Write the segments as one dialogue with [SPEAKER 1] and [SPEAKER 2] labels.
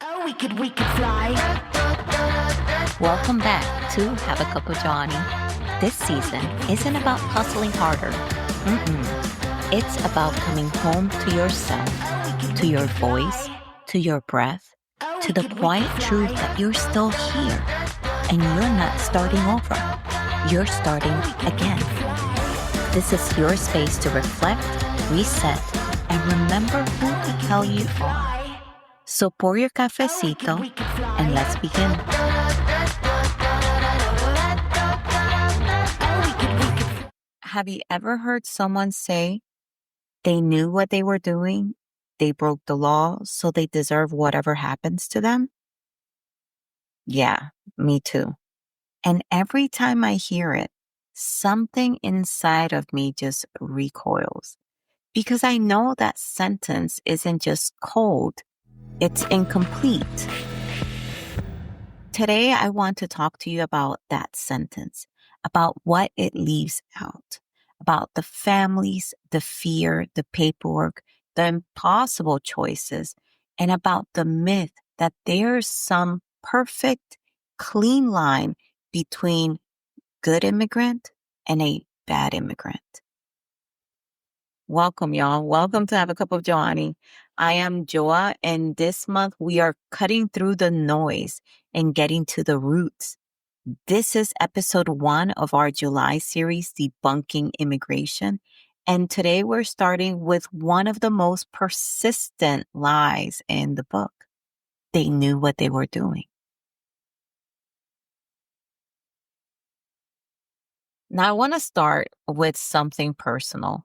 [SPEAKER 1] Oh, we could fly.
[SPEAKER 2] Welcome back to Have a Cup of Johnny. This season isn't about hustling harder. It's about coming home to yourself, to your voice, to your breath, to the quiet truth that you're still here and you're not starting over. You're starting again. This is your space to reflect, reset, and remember who the hell you are. So pour your cafecito and let's begin. Have you ever heard someone say they knew what they were doing? They broke the law, so they deserve whatever happens to them? Yeah, me too. And every time I hear it, something inside of me just recoils. Because I know that sentence isn't just cold, it's incomplete. Today, I want to talk to you about that sentence, about what it leaves out, about the families, the fear, the paperwork, the impossible choices, and about the myth that there's some perfect, clean line between good immigrant and a bad immigrant. Welcome, y'all. Welcome to Have a Cup of Johnny. I am Joa, and this month we are cutting through the noise and getting to the roots. This is episode 1 of our July series, Debunking Immigration. And today we're starting with one of the most persistent lies in the book. They knew what they were doing. Now, I want to start with something personal.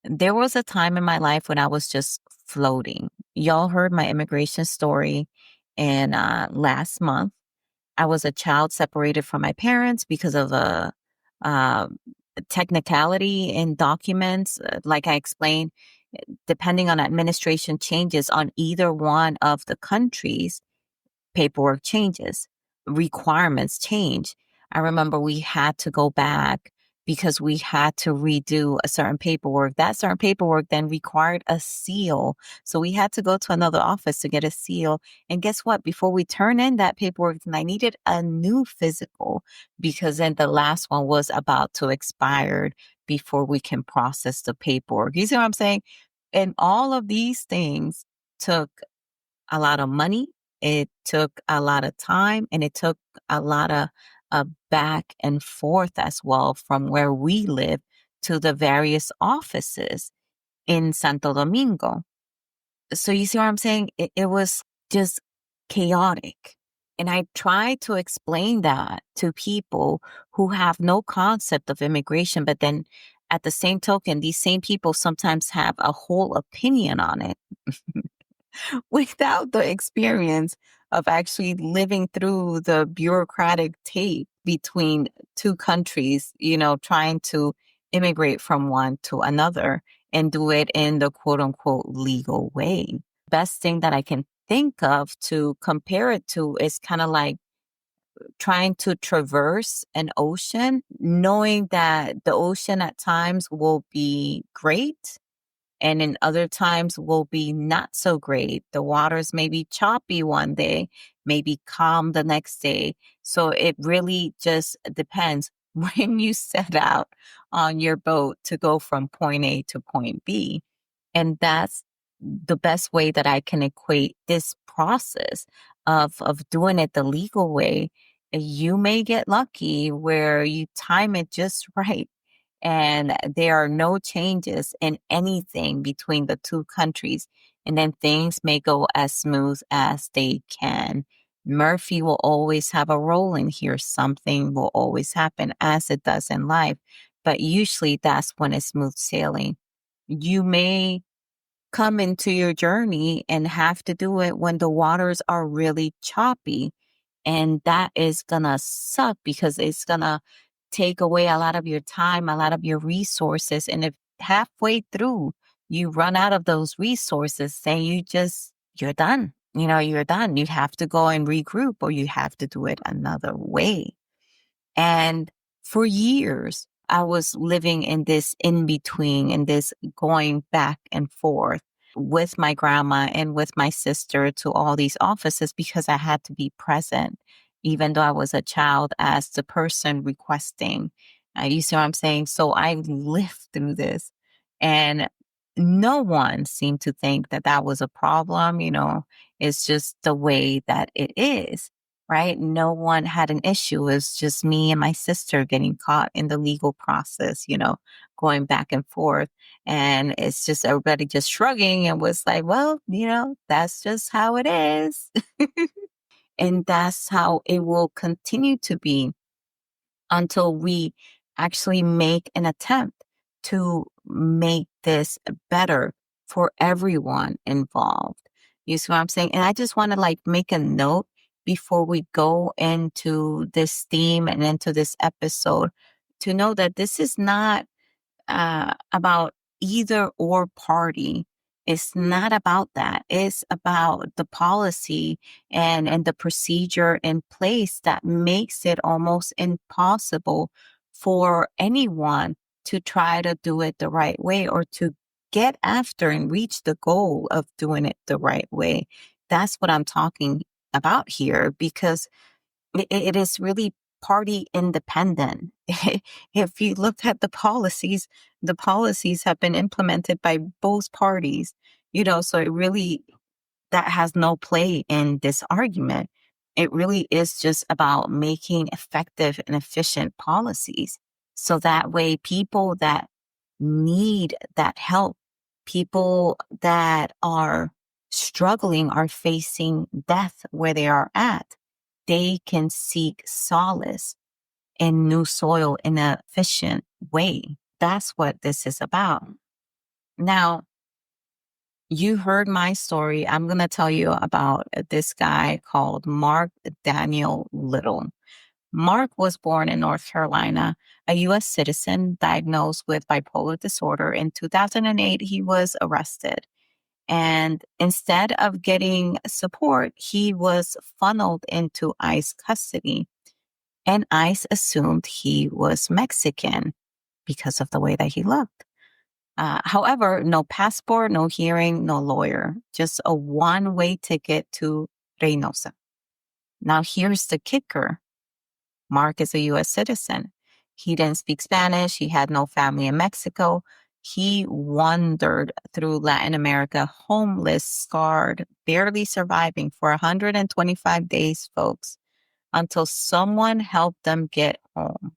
[SPEAKER 2] There was a time in my life when I was just floating. Y'all heard my immigration story in last month. I was a child separated from my parents because of a uh, technicality in documents. Like I explained, depending on administration changes on either one of the countries, paperwork changes, requirements change. I remember we had to go back because we had to redo a certain paperwork. That certain paperwork then required a seal. So we had to go to another office to get a seal. And guess what? Before we turn in that paperwork, then I needed a new physical because then the last one was about to expire before we can process the paperwork. You see what I'm saying? And all of these things took a lot of money. It took a lot of time and it took a lot of back and forth as well from where we live to the various offices in Santo Domingo. So you see what I'm saying? It was just chaotic. And I try to explain that to people who have no concept of immigration, but then at the same token, these same people sometimes have a whole opinion on it. Without the experience of actually living through the bureaucratic tape between two countries, trying to immigrate from one to another and do it in the quote unquote legal way. Best thing that I can think of to compare it to is kind of like trying to traverse an ocean, knowing that the ocean at times will be great and in other times will be not so great. The waters may be choppy one day, maybe calm the next day. So it really just depends when you set out on your boat to go from point A to point B. And that's the best way that I can equate this process of doing it the legal way. You may get lucky where you time it just right and there are no changes in anything between the two countries. And then things may go as smooth as they can. Murphy will always have a role in here. Something will always happen as it does in life. But usually that's when it's smooth sailing. You may come into your journey and have to do it when the waters are really choppy. And that is gonna suck because it's gonna take away a lot of your time, a lot of your resources. And if halfway through you run out of those resources, then you're done. You're done. You have to go and regroup or you have to do it another way. And for years, I was living in this in between, in this going back and forth. with my grandma and with my sister to all these offices because I had to be present, even though I was a child, as the person requesting. You see what I'm saying? So I lived through this, and no one seemed to think that that was a problem. It's just the way that it is, right? No one had an issue. It was just me and my sister getting caught in the legal process, going back and forth. And it's just everybody just shrugging and was like, well, that's just how it is. And that's how it will continue to be until we actually make an attempt to make this better for everyone involved. You see what I'm saying? And I just want to make a note before we go into this theme and into this episode to know that this is not about either or party. It's not about that. It's about the policy and the procedure in place that makes it almost impossible for anyone to try to do it the right way or to get after and reach the goal of doing it the right way. That's what I'm talking about here, because it is really party independent. If you look at the policies have been implemented by both parties, so it really, that has no play in this argument. It really is just about making effective and efficient policies. So that way, people that need that help, people that are struggling, are facing death where they are at, they can seek solace in new soil in an efficient way. That's what this is about. Now, you heard my story. I'm going to tell you about this guy called Mark Daniel Lyttle. Mark was born in North Carolina, a U.S. citizen diagnosed with bipolar disorder. In 2008, he was arrested. And instead of getting support, he was funneled into ICE custody. And ICE assumed he was Mexican because of the way that he looked. However, no passport, no hearing, no lawyer, just a one-way ticket to Reynosa. Now, here's the kicker. Mark is a U.S. citizen. He didn't speak Spanish. He had no family in Mexico. He wandered through Latin America, homeless, scarred, barely surviving for 125 days, folks, until someone helped them get home.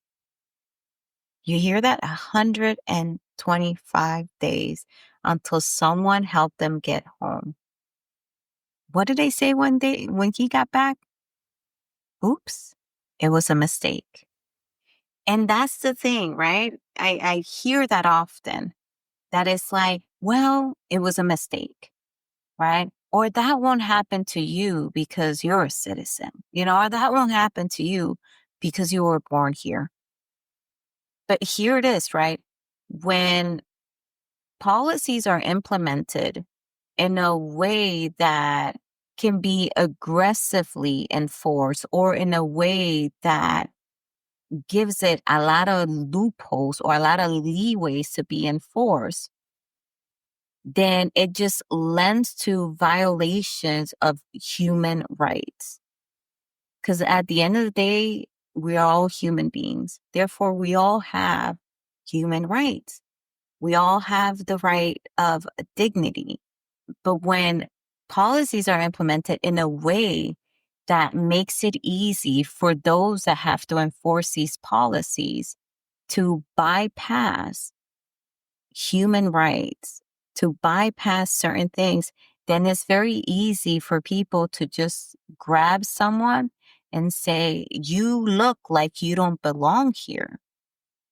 [SPEAKER 2] You hear that? 125 days until someone helped them get home. What did they say one day when he got back? Oops, it was a mistake. And that's the thing, right? I hear that often, that it's like, well, it was a mistake, right? Or that won't happen to you because you're a citizen, or that won't happen to you because you were born here. But here it is, right? When policies are implemented in a way that can be aggressively enforced, or in a way that gives it a lot of loopholes or a lot of leeways to be enforced, then it just lends to violations of human rights. Because at the end of the day, we're all human beings. Therefore, we all have human rights. We all have the right of dignity. But when policies are implemented in a way that makes it easy for those that have to enforce these policies to bypass human rights, to bypass certain things, then it's very easy for people to just grab someone and say, you look like you don't belong here.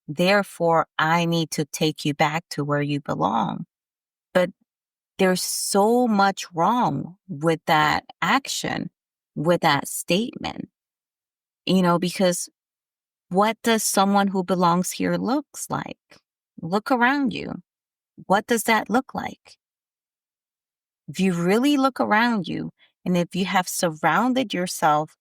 [SPEAKER 2] Therefore, I need to take you back to where you belong. But there's so much wrong with that action, with that statement, because what does someone who belongs here looks like? Look around you. What does that look like? If you really look around you, and if you have surrounded yourself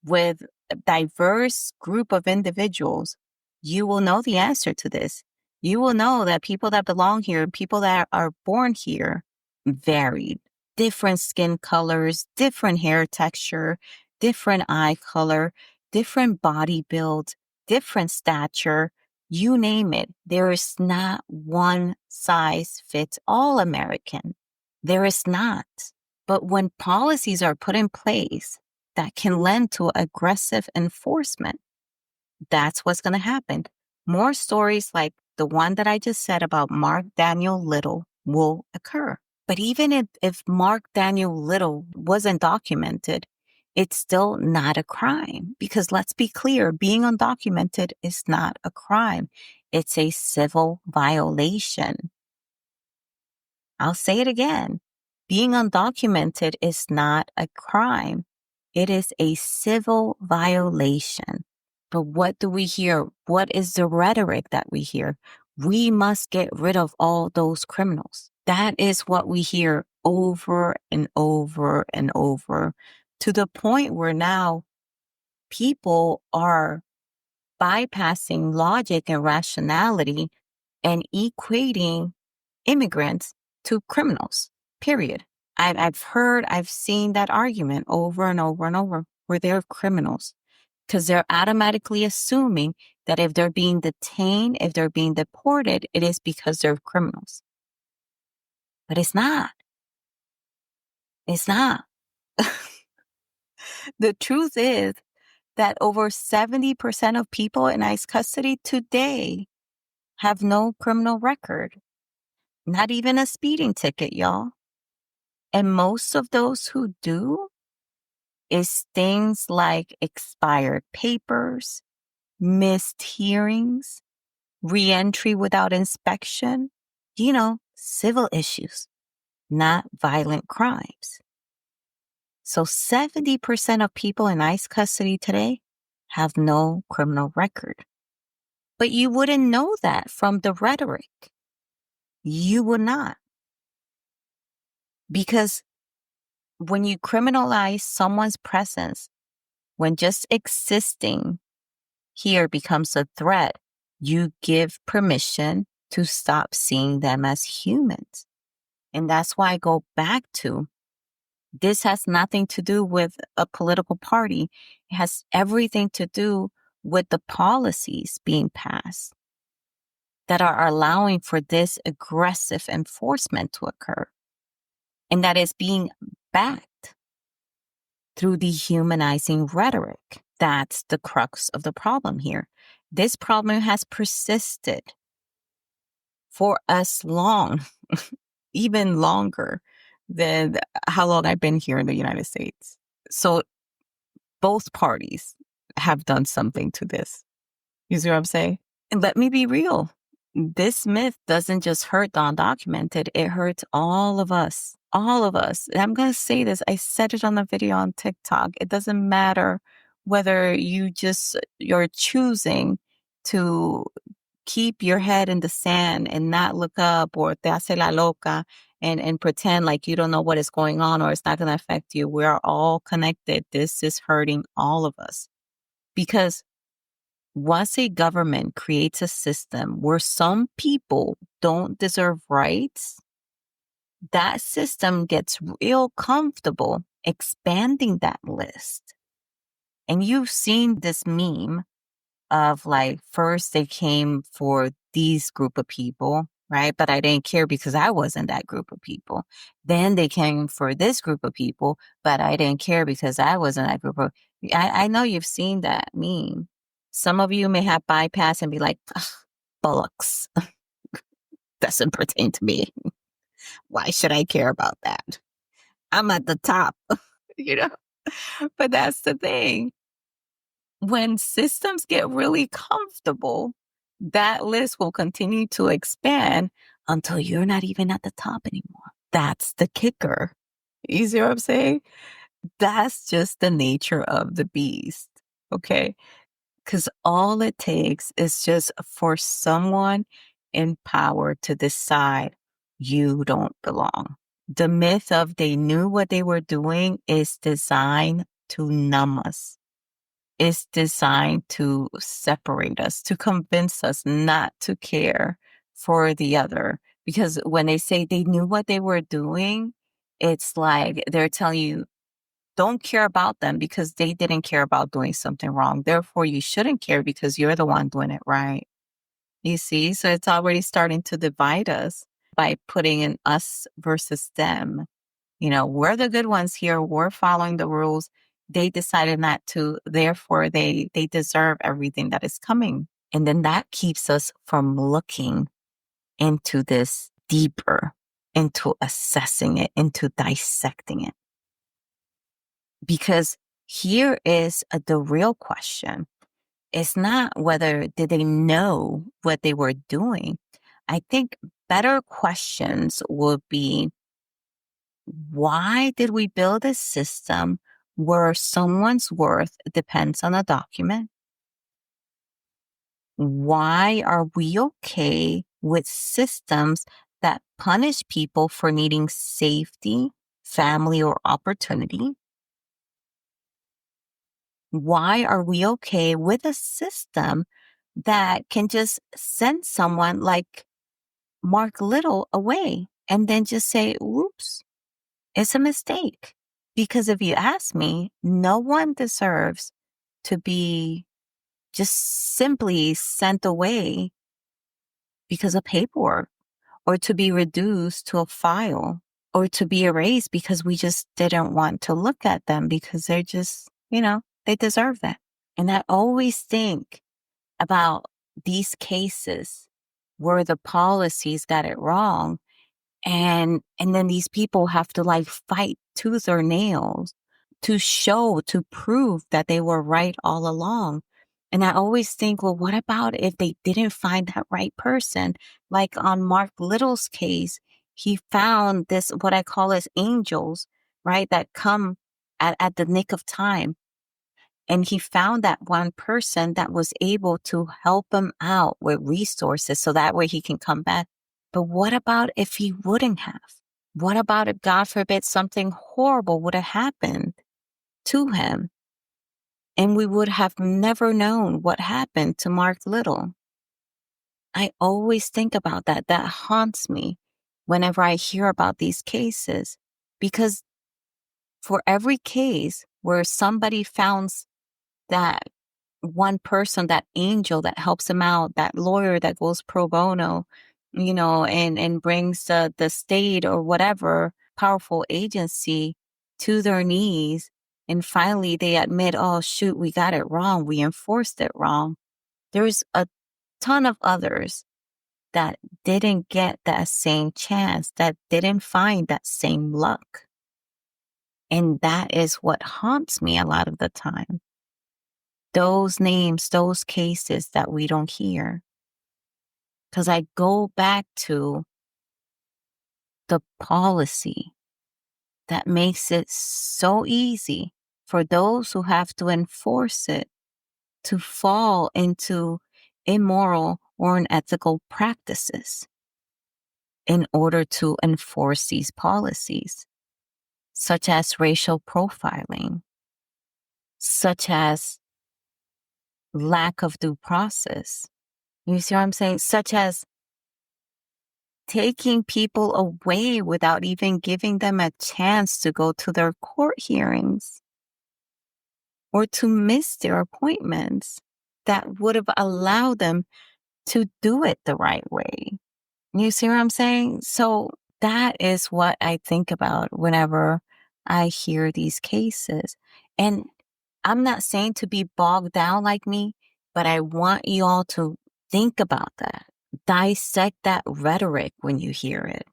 [SPEAKER 2] with a diverse group of individuals, you will know the answer to this. You will know that people that belong here, people that are born here, varied. Different skin colors, different hair texture, different eye color, different body build, different stature, you name it. There is not one size fits all American. There is not. But when policies are put in place that can lend to aggressive enforcement, that's what's going to happen. More stories like the one that I just said about Mark Daniel Lyttle will occur. But even if Mark Daniel Lyttle wasn't documented, it's still not a crime. Because let's be clear, being undocumented is not a crime. It's a civil violation. I'll say it again. Being undocumented is not a crime. It is a civil violation. But what do we hear? What is the rhetoric that we hear? We must get rid of all those criminals. That is what we hear over and over and over, to the point where now people are bypassing logic and rationality and equating immigrants to criminals, period. I've seen that argument over and over and over, where they're criminals, because they're automatically assuming that if they're being detained, if they're being deported, it is because they're criminals. But it's not. It's not. The truth is that over 70% of people in ICE custody today have no criminal record, not even a speeding ticket, y'all. And most of those who do is things like expired papers, missed hearings, reentry without inspection, civil issues, not violent crimes. So 70% of people in ICE custody today have no criminal record. But you wouldn't know that from the rhetoric. You would not. Because when you criminalize someone's presence, when just existing here becomes a threat, you give permission to stop seeing them as humans. And that's why I go back to, this has nothing to do with a political party. It has everything to do with the policies being passed that are allowing for this aggressive enforcement to occur. And that is being backed through dehumanizing rhetoric. That's the crux of the problem here. This problem has persisted for as long, even longer than how long I've been here in the United States. So both parties have done something to this. You see what I'm saying? And let me be real. This myth doesn't just hurt the undocumented. It hurts all of us. All of us. And I'm going to say this. I said it on the video on TikTok. It doesn't matter whether you're choosing to keep your head in the sand and not look up, or te hace la loca and pretend like you don't know what is going on or it's not going to affect you. We are all connected. This is hurting all of us. Because once a government creates a system where some people don't deserve rights, that system gets real comfortable expanding that list. And you've seen this meme of like, first they came for these group of people, right? But I didn't care because I wasn't that group of people. Then they came for this group of people, but I didn't care because I wasn't that group of. I know you've seen that meme. Some of you may have bypassed and be like, bullocks. Doesn't pertain to me. Why should I care about that? I'm at the top, you know? But that's the thing. When systems get really comfortable, that list will continue to expand until you're not even at the top anymore. That's the kicker. You see what I'm saying? That's just the nature of the beast. Okay. Because all it takes is just for someone in power to decide you don't belong. The myth of they knew what they were doing is designed to numb us. It's designed to separate us, to convince us not to care for the other, Because when they say they knew what they were doing, it's like they're telling you, don't care about them because they didn't care about doing something wrong. Therefore, you shouldn't care because you're the one doing it right. You see? So it's already starting to divide us by putting in us versus them. We're the good ones here. We're following the rules. They decided not to. Therefore, they deserve everything that is coming. And then that keeps us from looking into this deeper, into assessing it, into dissecting it. Because here is the real question. It's not whether did they know what they were doing. I think better questions would be, why did we build a system where someone's worth depends on a document? Why are we okay with systems that punish people for needing safety, family, or opportunity? Why are we okay with a system that can just send someone like Mark Little away and then just say, oops, it's a mistake? Because if you ask me, no one deserves to be just simply sent away because of paperwork, or to be reduced to a file, or to be erased because we just didn't want to look at them because they're just, they deserve that. And I always think about these cases where the policies got it wrong. And then these people have to like fight tooth or nails to show, to prove that they were right all along. And I always think, well, what about if they didn't find that right person? Like on Mark Little's case, he found this, what I call as angels, right? That come at the nick of time. And he found that one person that was able to help him out with resources so that way he can come back. But what about if he wouldn't have? What about if, God forbid, something horrible would have happened to him and we would have never known what happened to Mark Little? I always think about that. That haunts me whenever I hear about these cases, because for every case where somebody found that one person, that angel that helps him out, that lawyer that goes pro bono, and brings the state or whatever powerful agency to their knees. And finally they admit, oh, shoot, we got it wrong. We enforced it wrong. There's a ton of others that didn't get that same chance, that didn't find that same luck. And that is what haunts me a lot of the time. Those names, those cases that we don't hear. Because I go back to the policy that makes it so easy for those who have to enforce it to fall into immoral or unethical practices in order to enforce these policies, such as racial profiling, such as lack of due process. You see what I'm saying? Such as taking people away without even giving them a chance to go to their court hearings or to miss their appointments that would have allowed them to do it the right way. You see what I'm saying? So that is what I think about whenever I hear these cases. And I'm not saying to be bogged down like me, but I want you all to think about that. Dissect that rhetoric when you hear it.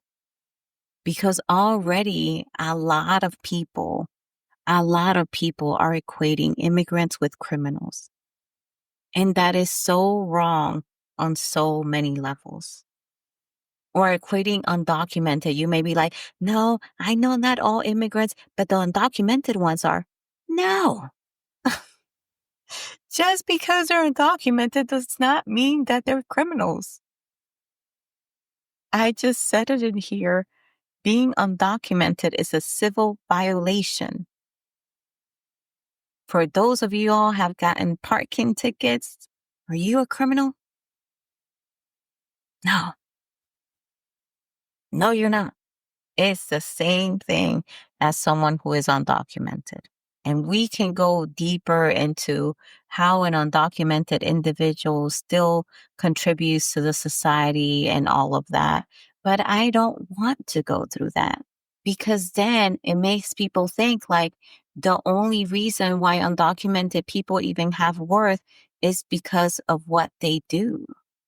[SPEAKER 2] Because already a lot of people are equating immigrants with criminals. And that is so wrong on so many levels. Or equating undocumented. You may be like, no, I know not all immigrants, but the undocumented ones are. No. Just because they're undocumented does not mean that they're criminals. I just said it in here. Being undocumented is a civil violation. For those of you all have gotten parking tickets, are you a criminal? No. No, you're not. It's the same thing as someone who is undocumented. And we can go deeper into how an undocumented individual still contributes to the society and all of that. But I don't want to go through that because then it makes people think like the only reason why undocumented people even have worth is because of what they do.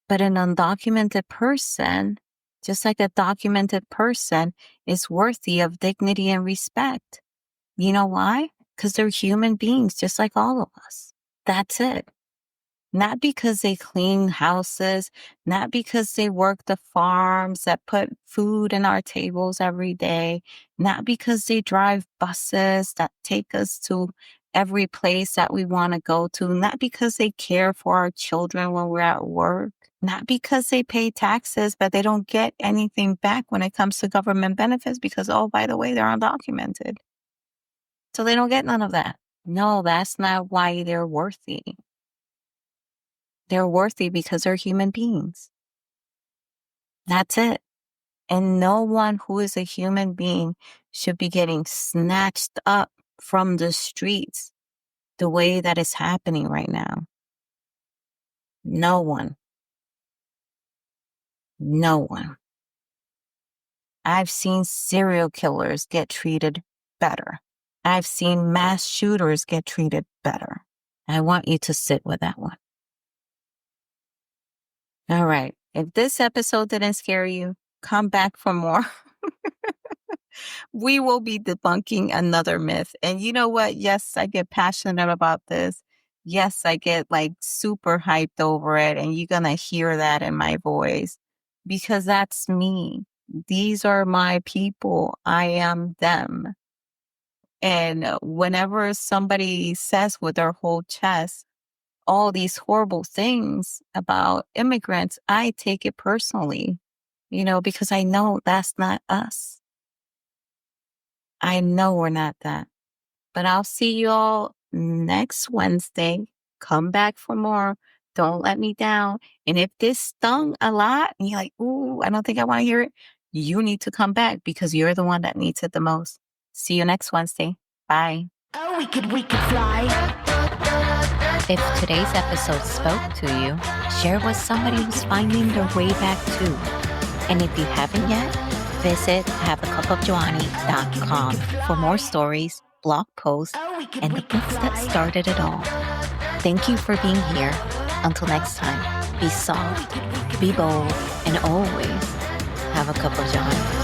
[SPEAKER 2] But an undocumented person, just like a documented person, is worthy of dignity and respect. You know why? Because they're human beings, just like all of us. That's it. Not because they clean houses, not because they work the farms that put food in our tables every day, not because they drive buses that take us to every place that we want to go to, not because they care for our children when we're at work, not because they pay taxes, but they don't get anything back when it comes to government benefits because, oh, by the way, they're undocumented. So they don't get none of that. No, that's not why they're worthy. They're worthy because they're human beings. That's it. And no one who is a human being should be getting snatched up from the streets the way that is happening right now. No one. No one. I've seen serial killers get treated better. I've seen mass shooters get treated better. I want you to sit with that one. All right. If this episode didn't scare you, come back for more. We will be debunking another myth. And you know what? Yes, I get passionate about this. Yes, I get like super hyped over it. And you're going to hear that in my voice because that's me. These are my people. I am them. And whenever somebody says with their whole chest all these horrible things about immigrants, I take it personally, because I know that's not us. I know we're not that. But I'll see you all next Wednesday. Come back for more. Don't let me down. And if this stung a lot and you're like, ooh, I don't think I want to hear it, you need to come back because you're the one that needs it the most. See you next Wednesday. Bye.
[SPEAKER 1] Oh, we could fly.
[SPEAKER 3] If today's episode spoke to you, share with somebody who's finding their way back too. And if you haven't yet, visit haveacupofjohnny.com for more stories, blog posts, and the books that started it all. Thank you for being here. Until next time, be soft, be bold, and always have a cup of Johnny.